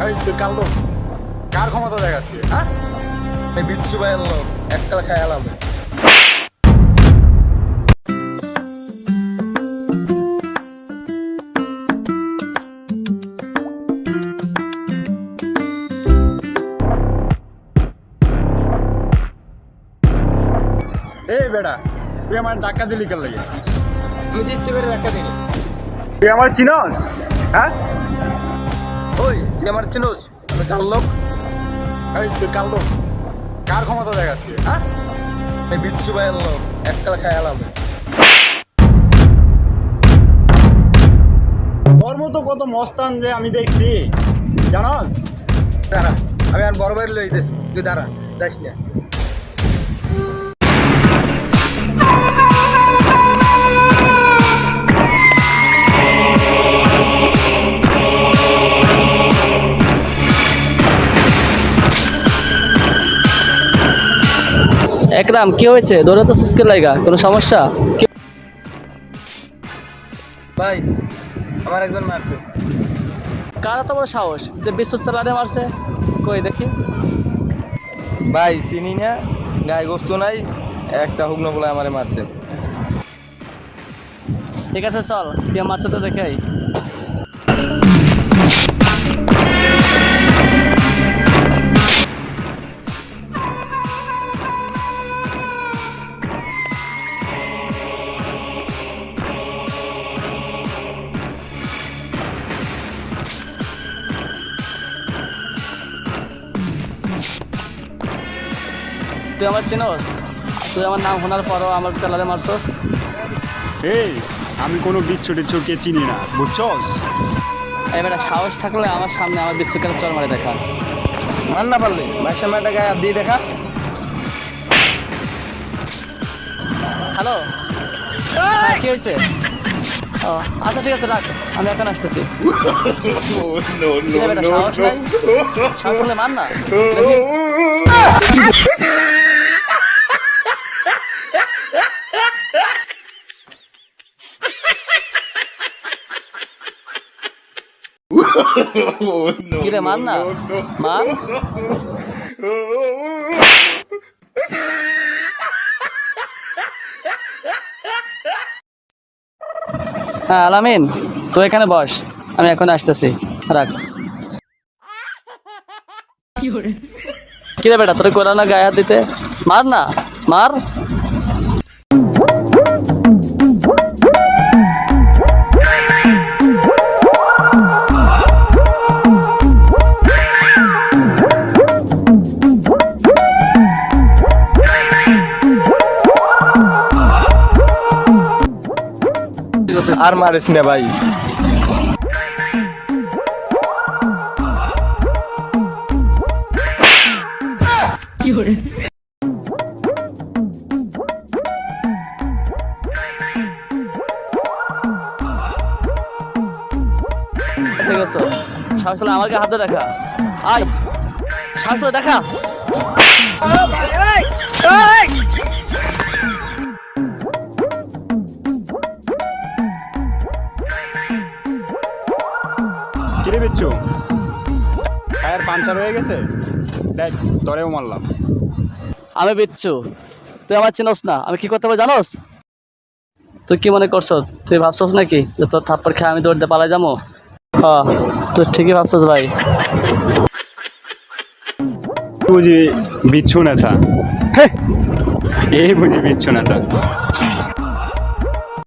এই তুই কাল লোক কার ক্ষমতা দেখাচ্ছি? হ্যাঁ, এই বিচ্ছু ভাইয়ের লোক এককাল খায়ালাম। এই বেটা, তুই আমার ধাক্কা দিলি কাল লাগে? আমি দিচ্ছি করে ধাক্কা দিনি। তুই আমার চিনস? হ্যাঁ, ওই তুই আমার চিনোস? আমি কাল লোক। এই তুই কাল লোক কার ক্ষমতা দেখাচ্ছি? হ্যাঁ, এই বিচ্ছু ভাইয়ের লোক এককাল খায়ালাম। তোর মতো কত মস্তান যে আমি দেখছি জানস? দাঁড়া, আমি আর বড় বাইরে লই দিয়েছি, তুই দাঁড়া, যাস না। একরাম কি হয়েছে? দৌড়ে তো সুস্কে লাগা, কোনো সমস্যা? ভাই, আমার একজন মারছে। কার এত বড় সাহস যে বিশ্বস্ত রানে মারছে? কই দেখি। ভাই চিনি না, গায়ে গোস্ত নাই, একটা হুগনো বলে আমারে মারছে। ঠিক আছে চল, কে মারছে তো দেখাই। তুই আমার চিনোস? তুই আমার নাম শোনার পরও আমার চালারে মারছস? এই আমি কোনো বিচ্ছু টিচ্ছুকে চিনি না, বুঝছস? এবারে সাহস থাকলে আমার সামনে আমার বিশ্বকার চর মারে দেখা। মার না পারলে ভাইয়ের সামনে একটা গায়ে হাত দিয়ে দেখা। হ্যালো, হ্যাঁ কি হয়েছে? ও আচ্ছা ঠিক আছে রাখ, আমি এখন আসতেছি। বেটা সাহস নাই? সাহস হলে মার না। কিরে মার না, মার। হ্যাঁ আলামিন, তুই এখানে বস, আমি এখন আসতেছি, রাখ। কিরে বেটা, তোর কোরা না গায়ে হাত দিতে? মার না, মার। আর মারিস না ভাই। এসে গেছো, সাহস হলে আমাকে হাতে দেখা। আয়, সাহস হলে দেখা। কিরে বিচ্ছু, টায়ার পাঞ্চার হয়ে গেছে? দেখ তোরেও মারলাম। আমি বিচ্ছু, তুই আমার চিনস না? আমি কি করতে পারি জানোস? তুই কি মনে করছ? তুই ভাবছস নাকি যে তোর থাপ্পড় খেয়ে আমি দৌড়তে পালাই যাবো? হ্যাঁ, তুই ঠিকই ভাবছস ভাই। বুঝি বিচ্ছু নেতা? এই বুঝি বিচ্ছু নেতা?